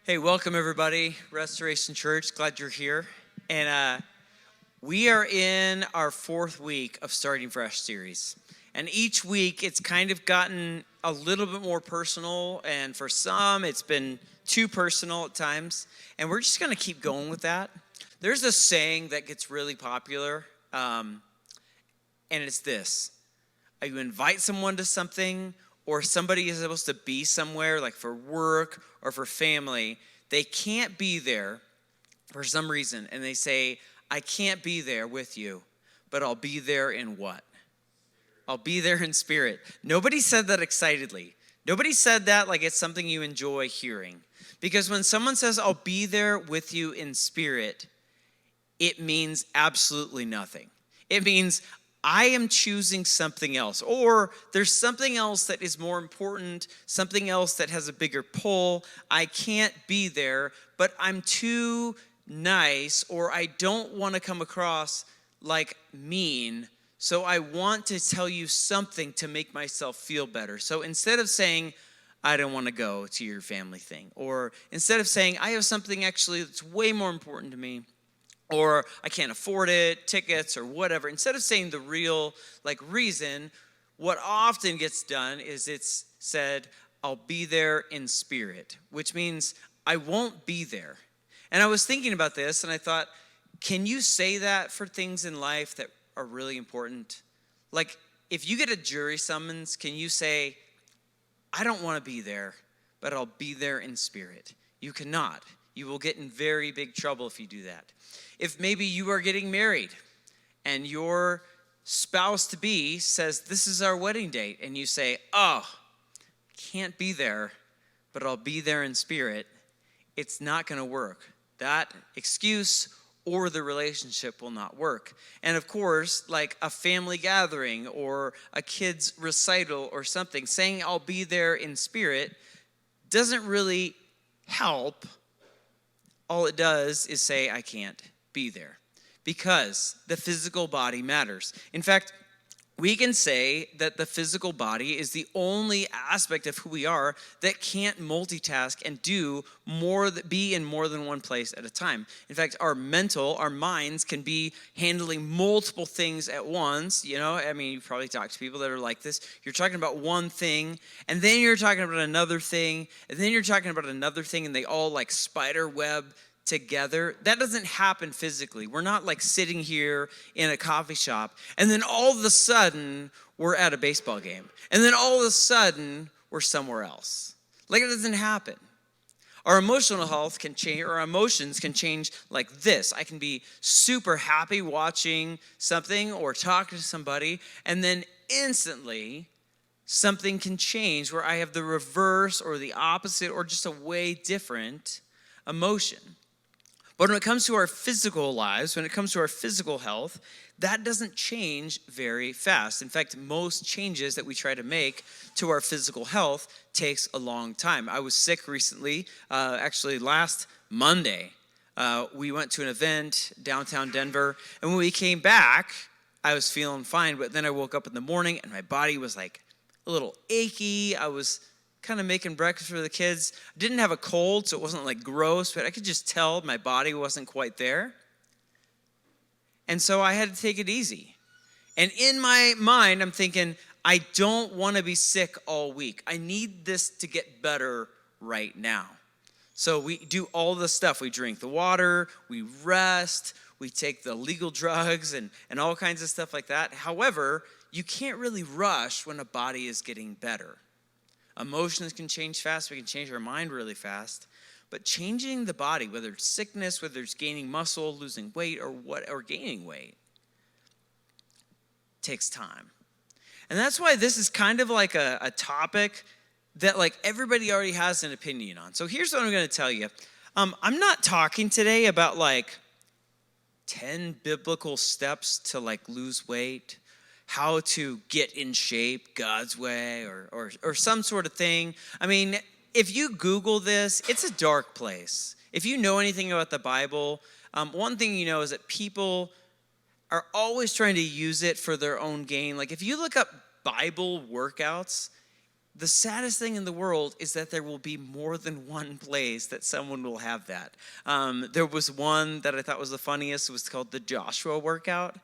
Hey, welcome everybody, Restoration Church. Glad you're here. And we are in our fourth week of Starting Fresh series. And each week it's kind of gotten a little bit more personal, and for some it's been too personal at times. And we're just going to keep going with that. There's a saying that gets really popular, and it's this. You invite someone to something, or somebody is supposed to be somewhere, like for work or for family, they can't be there for some reason. And they say, I can't be there with you, but I'll be there in what? I'll be there in spirit. Nobody said that excitedly. Nobody said that like it's something you enjoy hearing. Because when someone says, I'll be there with you in spirit, it means absolutely nothing. It means I am choosing something else, or there's something else that is more important, something else that has a bigger pull. I can't be there, but I'm too nice, or I don't want to come across like mean, so I want to tell you something to make myself feel better. So instead of saying, I don't want to go to your family thing, or instead of saying, I have something actually that's way more important to me, or I can't afford it, tickets, or whatever. Instead of saying the real reason, what often gets done is it's said, I'll be there in spirit, which means I won't be there. And I was thinking about this, and I thought, can you say that for things in life that are really important? Like, if you get a jury summons, can you say, I don't want to be there, but I'll be there in spirit? You cannot. You will get in very big trouble if you do that. If maybe you are getting married and your spouse-to-be says, this is our wedding date, and you say, oh, can't be there, but I'll be there in spirit, it's not going to work. That excuse or the relationship will not work. And of course, like a family gathering or a kid's recital or something, saying I'll be there in spirit doesn't really help. All it does is say I can't be there, because the physical body matters. In fact, we can say that the physical body is the only aspect of who we are that can't multitask and do more, be in more than one place at a time. In fact, our minds can be handling multiple things at once. You know, I mean, you probably talk to people that are like this. You're talking about one thing, and then you're talking about another thing, and then you're talking about another thing, and they all like spider web together. That doesn't happen physically. We're not like sitting here in a coffee shop and then all of a sudden we're at a baseball game, and then all of a sudden we're somewhere else. Like, it doesn't happen. Our emotional health can change, our emotions can change like this. I can be super happy watching something or talking to somebody, and then instantly something can change where I have the reverse or the opposite or just a way different emotion. But when it comes to our physical lives, when it comes to our physical health, that doesn't change very fast. In fact, most changes that we try to make to our physical health takes a long time. I was sick recently, actually last Monday. We went to an event downtown Denver, and when we came back, I was feeling fine, but then I woke up in the morning and my body was like a little achy. I was kind of making breakfast for the kids. I didn't have a cold, so it wasn't like gross, but I could just tell my body wasn't quite there. And so I had to take it easy. And in my mind, I'm thinking, I don't want to be sick all week. I need this to get better right now. So we do all the stuff. We drink the water, we rest, we take the legal drugs and all kinds of stuff like that. However, you can't really rush when a body is getting better. Emotions can change fast. We can change our mind really fast. But changing the body, whether it's sickness, whether it's gaining muscle, losing weight, or gaining weight, takes time. And that's why this is kind of like a topic that like everybody already has an opinion on. So here's what I'm going to tell you. I'm not talking today about like 10 biblical steps to like lose weight, how to get in shape God's way, or some sort of thing. I mean, if you Google this, it's a dark place. If you know anything about the Bible, one thing you know is that people are always trying to use it for their own gain. Like if you look up Bible workouts, the saddest thing in the world is that there will be more than one place that someone will have that. There was one that I thought was the funniest. It was called the Joshua workout.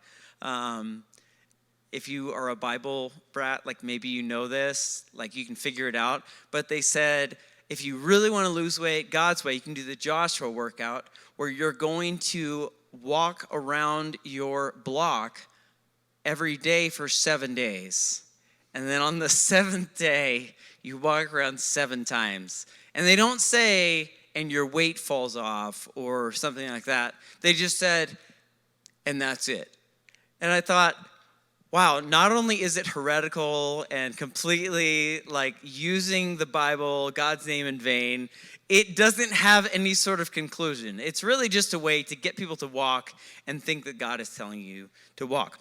If you are a Bible brat, like maybe you know this, like you can figure it out. But they said, if you really want to lose weight God's way, you can do the Joshua workout, where you're going to walk around your block every day for 7 days. And then on the 7th day, you walk around 7 times. And they don't say, and your weight falls off or something like that. They just said, and that's it. And I thought, wow, not only is it heretical and completely like using the Bible, God's name in vain, it doesn't have any sort of conclusion. It's really just a way to get people to walk and think that God is telling you to walk.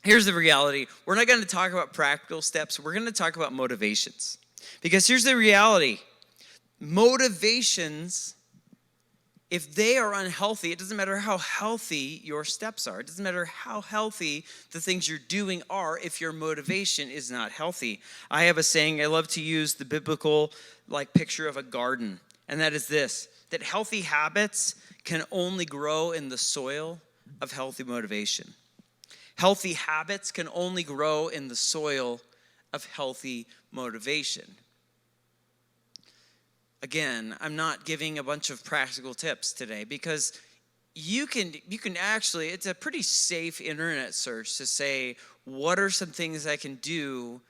Here's the reality. We're not going to talk about practical steps. We're going to talk about motivations. Because here's the reality. Motivations, if they are unhealthy, it doesn't matter how healthy your steps are. It doesn't matter how healthy the things you're doing are if your motivation is not healthy. I have a saying, I love to use the biblical picture of a garden. And that is this, that healthy habits can only grow in the soil of healthy motivation. Healthy habits can only grow in the soil of healthy motivation. Again, I'm not giving a bunch of practical tips today because you can actually, it's a pretty safe internet search to say, what are some things I can do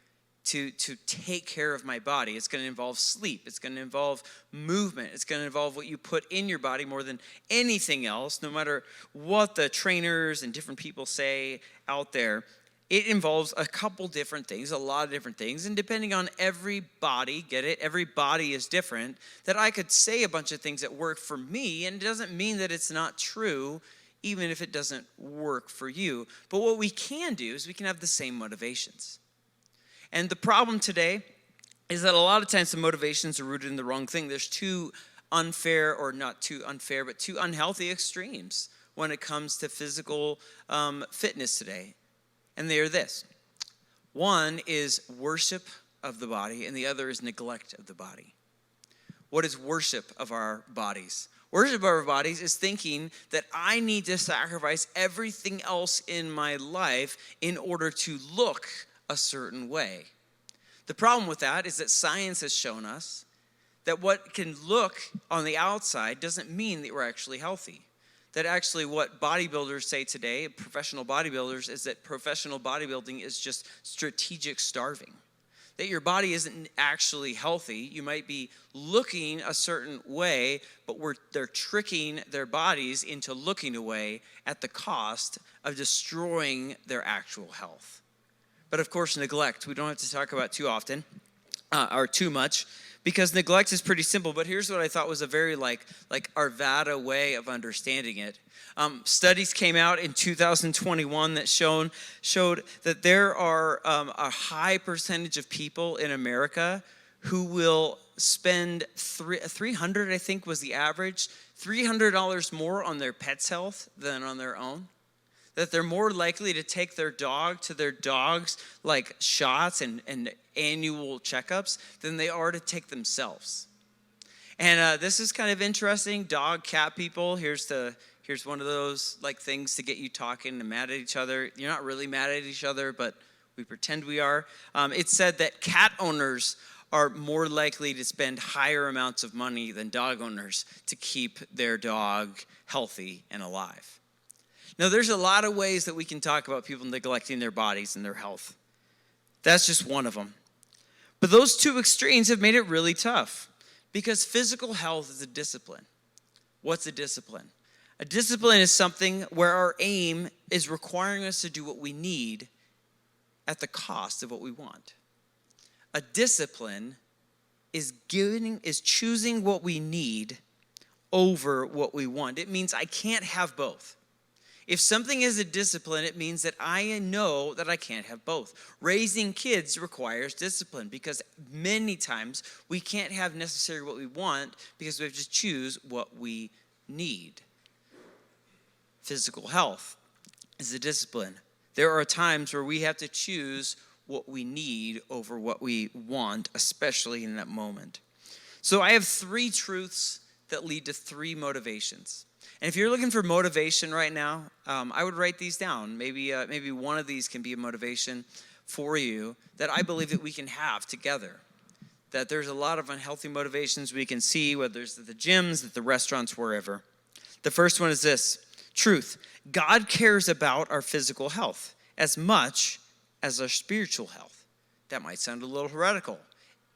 to take care of my body? It's going to involve sleep. It's going to involve movement. It's going to involve what you put in your body more than anything else, no matter what the trainers and different people say out there. It involves a couple different things, a lot of different things, and depending on every body, get it? Every body is different, that I could say a bunch of things that work for me, and it doesn't mean that it's not true, even if it doesn't work for you. But what we can do is we can have the same motivations. And the problem today is that a lot of times the motivations are rooted in the wrong thing. There's two unfair, or not too unfair, but two unhealthy extremes when it comes to physical fitness today. And they are this. One is worship of the body, and the other is neglect of the body. What is worship of our bodies? Worship of our bodies is thinking that I need to sacrifice everything else in my life in order to look a certain way. The problem with that is that science has shown us that what can look on the outside doesn't mean that we're actually healthy. That actually what bodybuilders say today, professional bodybuilders, is that professional bodybuilding is just strategic starving. That your body isn't actually healthy. You might be looking a certain way, but they're tricking their bodies into looking away at the cost of destroying their actual health. But of course, neglect, we don't have to talk about too often, or too much, because neglect is pretty simple. But here's what I thought was a very like Ayurveda way of understanding it. Studies came out in 2021 that showed that there are a high percentage of people in America who will spend $300, I think was the average, $300 more on their pet's health than on their own. That they're more likely to take their dog to their dog's shots and annual checkups than they are to take themselves. And this is kind of interesting. Dog, cat people, here's one of those things to get you talking and mad at each other. You're not really mad at each other, but we pretend we are. It said that cat owners are more likely to spend higher amounts of money than dog owners to keep their dog healthy and alive. Now, there's a lot of ways that we can talk about people neglecting their bodies and their health. That's just one of them. But those two extremes have made it really tough because physical health is a discipline. What's a discipline? A discipline is something where our aim is requiring us to do what we need at the cost of what we want. A discipline is choosing what we need over what we want. It means I can't have both. If something is a discipline, it means that I know that I can't have both. Raising kids requires discipline because many times we can't have necessarily what we want because we have to choose what we need. Physical health is a discipline. There are times where we have to choose what we need over what we want, especially in that moment. So I have 3 truths that lead to 3 motivations. And if you're looking for motivation right now, I would write these down. Maybe one of these can be a motivation for you that I believe that we can have together. That there's a lot of unhealthy motivations we can see, whether it's at the gyms, at the restaurants, wherever. The first one is this: truth. God cares about our physical health as much as our spiritual health. That might sound a little heretical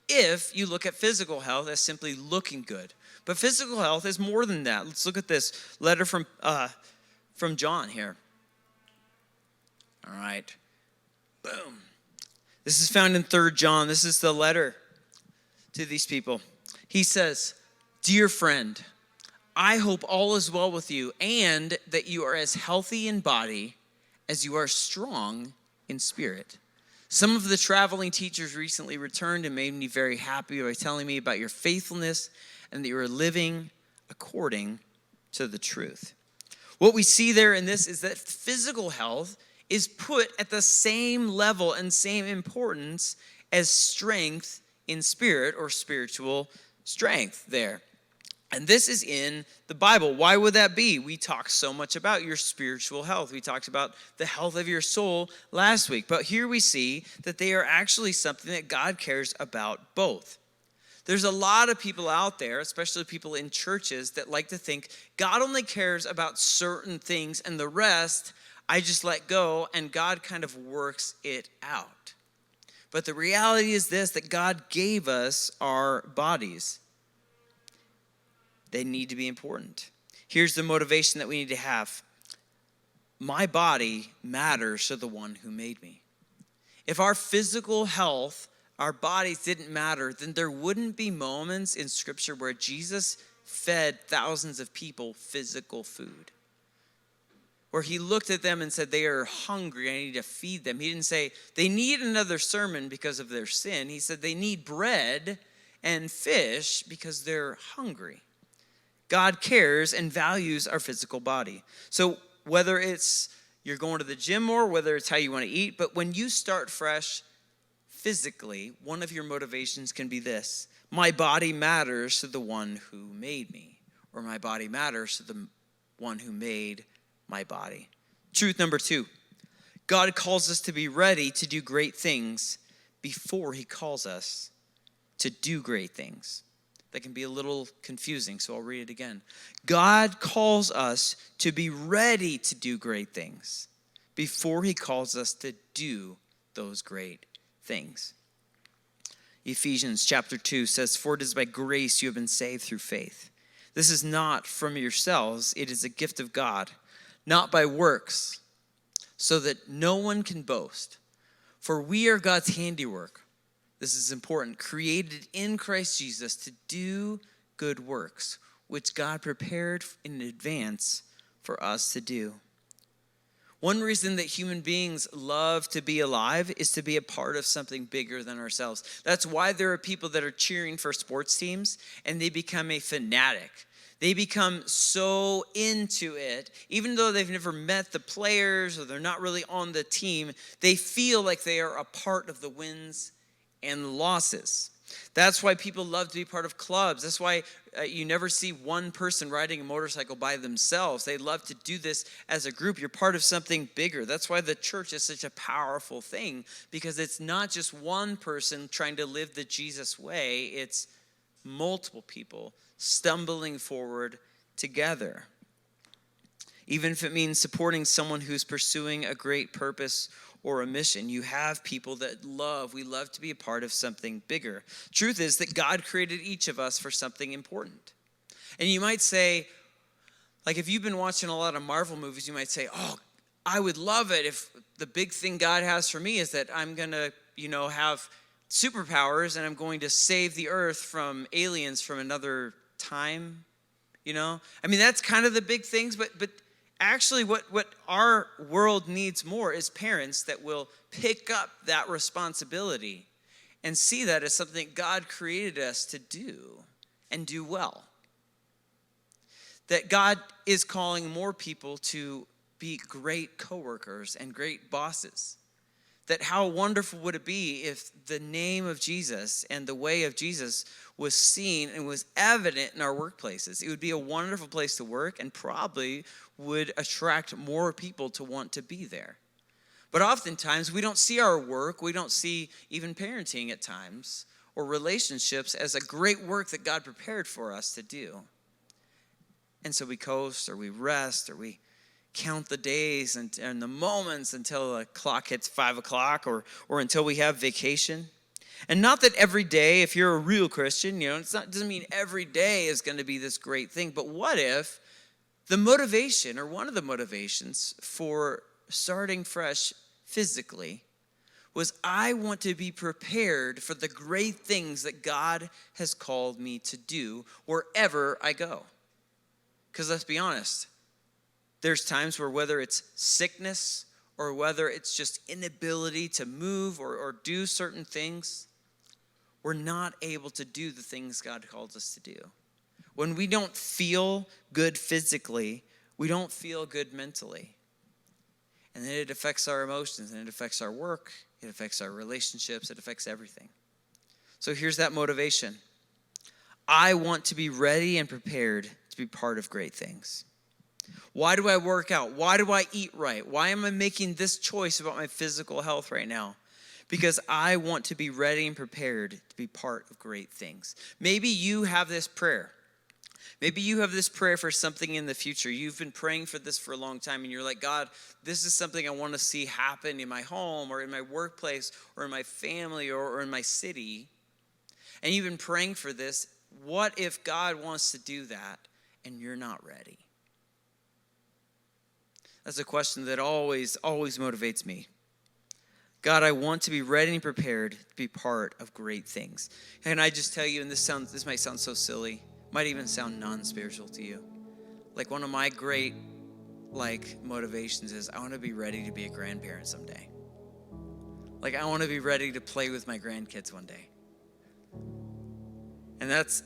if you look at physical health as simply looking good. But physical health is more than that. Let's look at this letter from John here. All right. Boom. This is found in 3 John. This is the letter to these people. He says, "Dear friend, I hope all is well with you and that you are as healthy in body as you are strong in spirit. Some of the traveling teachers recently returned and made me very happy by telling me about your faithfulness and that you are living according to the truth." What we see there in this is that physical health is put at the same level and same importance as strength in spirit or spiritual strength there. And this is in the Bible. Why would that be? We talked so much about your spiritual health. We talked about the health of your soul last week. But here we see that they are actually something that God cares about both. There's a lot of people out there, especially people in churches, that like to think God only cares about certain things and the rest I just let go and God kind of works it out. But the reality is this, that God gave us our bodies. They need to be important. Here's the motivation that we need to have. My body matters to the one who made me. If our physical health, our bodies didn't matter, then there wouldn't be moments in Scripture where Jesus fed thousands of people physical food. Where he looked at them and said, they are hungry, I need to feed them. He didn't say, they need another sermon because of their sin. He said, they need bread and fish because they're hungry. God cares and values our physical body. So whether it's you're going to the gym more, whether it's how you want to eat, but when you start fresh physically, one of your motivations can be this: my body matters to the one who made me, or my body matters to the one who made my body. Truth number 2, God calls us to be ready to do great things before he calls us to do great things. That can be a little confusing, so I'll read it again. God calls us to be ready to do great things before he calls us to do those great things. Ephesians chapter 2 says, "For it is by grace you have been saved through faith. This is not from yourselves, it is a gift of God, not by works, so that no one can boast. For we are God's handiwork." This is important. "Created in Christ Jesus to do good works, which God prepared in advance for us to do." One reason that human beings love to be alive is to be a part of something bigger than ourselves. That's why there are people that are cheering for sports teams and they become a fanatic. They become so into it, even though they've never met the players or they're not really on the team, they feel like they are a part of the wins and losses. That's why people love to be part of clubs. That's why you never see one person riding a motorcycle by themselves. They love to do this as a group. You're part of something bigger. That's why the church is such a powerful thing, because it's not just one person trying to live the Jesus way. It's multiple people stumbling forward together. Even if it means supporting someone who's pursuing a great purpose or a mission, you have people that we love to be a part of something bigger. Truth is that God created each of us for something important. And you might say, like if you've been watching a lot of Marvel movies, you might say, oh, I would love it if the big thing God has for me is that I'm going to, have superpowers and I'm going to save the earth from aliens from another time, that's kind of the big things, but actually what our world needs more is parents that will pick up that responsibility and see that as something God created us to do and do well. That God is calling more people to be great coworkers and great bosses. that how wonderful would it be if the name of Jesus and the way of Jesus was seen and was evident in our workplaces. It would be a wonderful place to work and probably would attract more people to want to be there. But oftentimes we don't see our work, we don't see even parenting at times, or relationships as a great work that God prepared for us to do. And so we coast, or we rest, or we count the days and the moments until the clock hits 5 o'clock, or until we have vacation. And not that every day, if you're a real Christian, it doesn't mean every day is going to be this great thing. But what if the motivation, or one of the motivations for starting fresh physically, was I want to be prepared for the great things that God has called me to do wherever I go. Because let's be honest, there's times where whether it's sickness or whether it's just inability to move or do certain things, we're not able to do the things God calls us to do. When we don't feel good physically, we don't feel good mentally. And then it affects our emotions, and it affects our work, it affects our relationships, it affects everything. So here's that motivation. I want to be ready and prepared to be part of great things. Why do I work out? Why do I eat right? Why am I making this choice about my physical health right now? Because I want to be ready and prepared to be part of great things. Maybe you have this prayer. Maybe you have this prayer for something in the future. You've been praying for this for a long time, and you're like, God, this is something I want to see happen in my home or in my workplace or in my family or in my city. And you've been praying for this. What if God wants to do that and you're not ready? That's a question that always motivates me. God, I want to be ready and prepared to be part of great things. And I just tell you, and this might sound so silly, might even sound non-spiritual to you. Like one of my great motivations is I want to be ready to be a grandparent someday. Like I want to be ready to play with my grandkids one day. And that's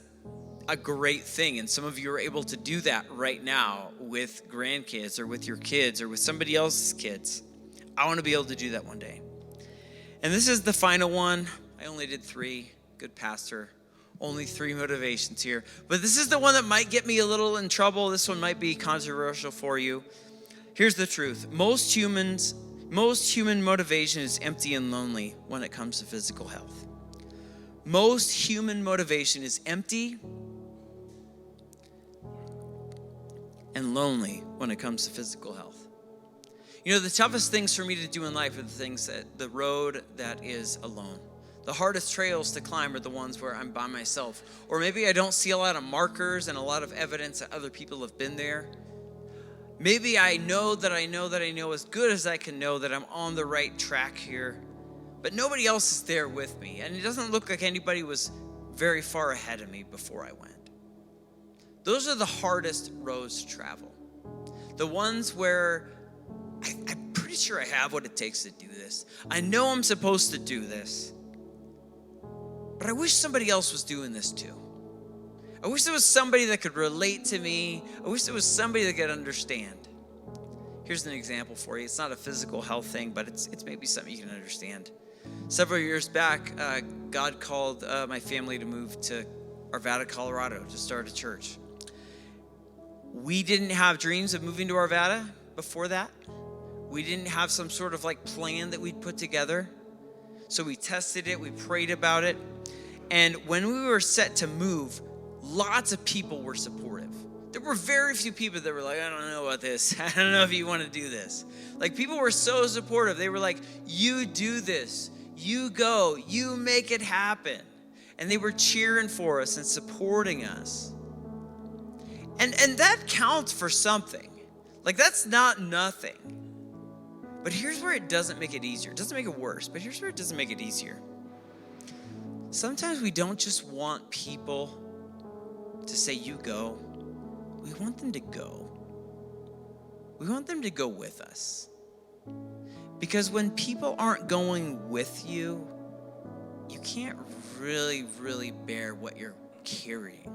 a great thing. And some of you are able to do that right now with grandkids or with your kids or with somebody else's kids. I want to be able to do that one day. And this is the final one. I only did 3. Good pastor. Only 3 motivations here. But this is the one that might get me a little in trouble. This one might be controversial for you. Here's the truth. Most human motivation is empty and lonely when it comes to physical health. Most human motivation is empty and lonely when it comes to physical health. The toughest things for me to do in life are the road that is alone. The hardest trails to climb are the ones where I'm by myself. Or maybe I don't see a lot of markers and a lot of evidence that other people have been there. Maybe I know as good as I can know that I'm on the right track here. But nobody else is there with me. And it doesn't look like anybody was very far ahead of me before I went. Those are the hardest roads to travel. The ones where I'm pretty sure I have what it takes to do this. I know I'm supposed to do this. But I wish somebody else was doing this too. I wish there was somebody that could relate to me. I wish there was somebody that could understand. Here's an example for you. It's not a physical health thing, but it's maybe something you can understand. Several years back, God called my family to move to Arvada, Colorado to start a church. We didn't have dreams of moving to Arvada before that. We didn't have some sort of plan that we'd put together. So we tested it, we prayed about it. And when we were set to move, lots of people were supportive. There were very few people that were like, I don't know about this. I don't know if you want to do this. People were so supportive. They were like, you do this. You go. You make it happen. And they were cheering for us and supporting us. And that counts for something. That's not nothing. But here's where it doesn't make it easier. It doesn't make it worse, but here's where it doesn't make it easier. Sometimes we don't just want people to say, you go. We want them to go. We want them to go with us. Because when people aren't going with you, you can't really, really bear what you're carrying.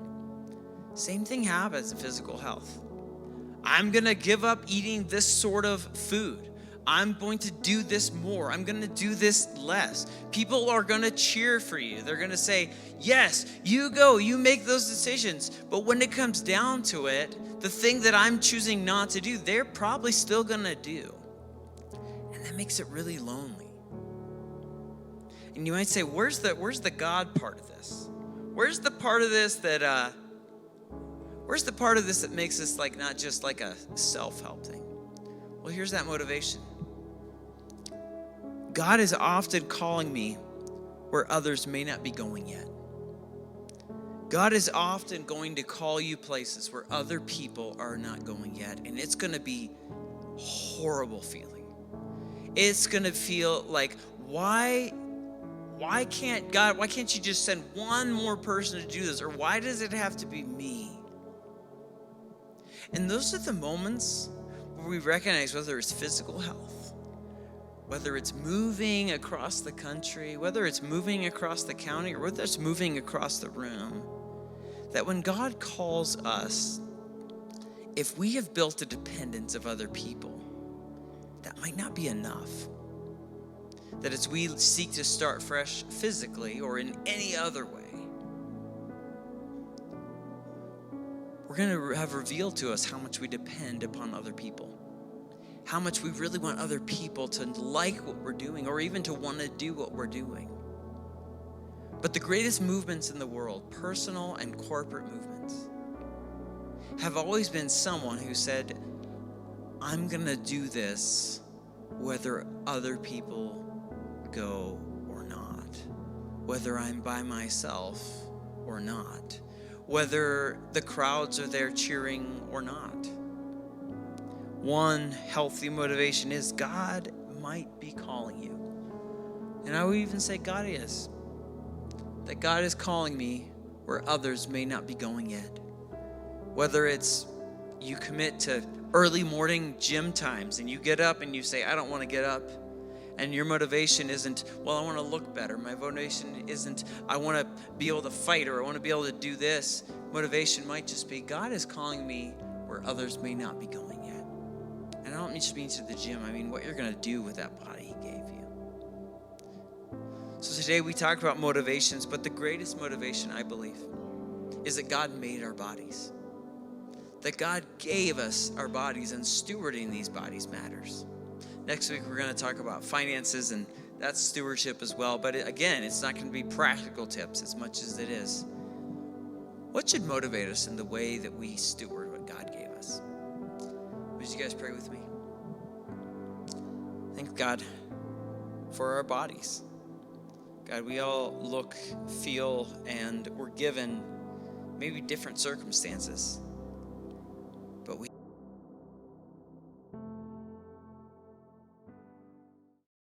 Same thing happens in physical health. I'm going to give up eating this sort of food. I'm going to do this more. I'm going to do this less. People are going to cheer for you. They're going to say, yes, you go, you make those decisions. But when it comes down to it, the thing that I'm choosing not to do, they're probably still going to do. And that makes it really lonely. And you might say, where's the God part of this? Where's the part of this that makes this like not just like a self-help thing? Well, here's that motivation. God is often calling me where others may not be going yet. God is often going to call you places where other people are not going yet, and it's going to be horrible feeling. It's going to feel like, why can't you just send one more person to do this? Or why does it have to be me? And those are the moments where we recognize, whether it's physical health, whether it's moving across the country, whether it's moving across the county, or whether it's moving across the room, that when God calls us, if we have built a dependence of other people, that might not be enough. That as we seek to start fresh physically or in any other way, we're going to have revealed to us how much we depend upon other people. How much we really want other people to like what we're doing or even to want to do what we're doing. But the greatest movements in the world, personal and corporate movements, have always been someone who said, I'm going to do this whether other people go or not, whether I'm by myself or not, whether the crowds are there cheering or not. One healthy motivation is God might be calling you. And I would even say God is. That God is calling me where others may not be going yet. Whether it's you commit to early morning gym times and you get up and you say, I don't want to get up. And your motivation isn't, well, I want to look better. My motivation isn't, I want to be able to fight or I want to be able to do this. Motivation might just be, God is calling me where others may not be going yet. And I don't just mean to the gym. I mean what you're going to do with that body he gave you. So today we talked about motivations, but the greatest motivation, I believe, is that God made our bodies. That God gave us our bodies, and stewarding these bodies matters. Next week, we're going to talk about finances, and that's stewardship as well. But again, it's not going to be practical tips as much as it is. What should motivate us in the way that we steward what God gave us? Would you guys pray with me? Thank God for our bodies. God, we all look, feel, and we're given maybe different circumstances. But we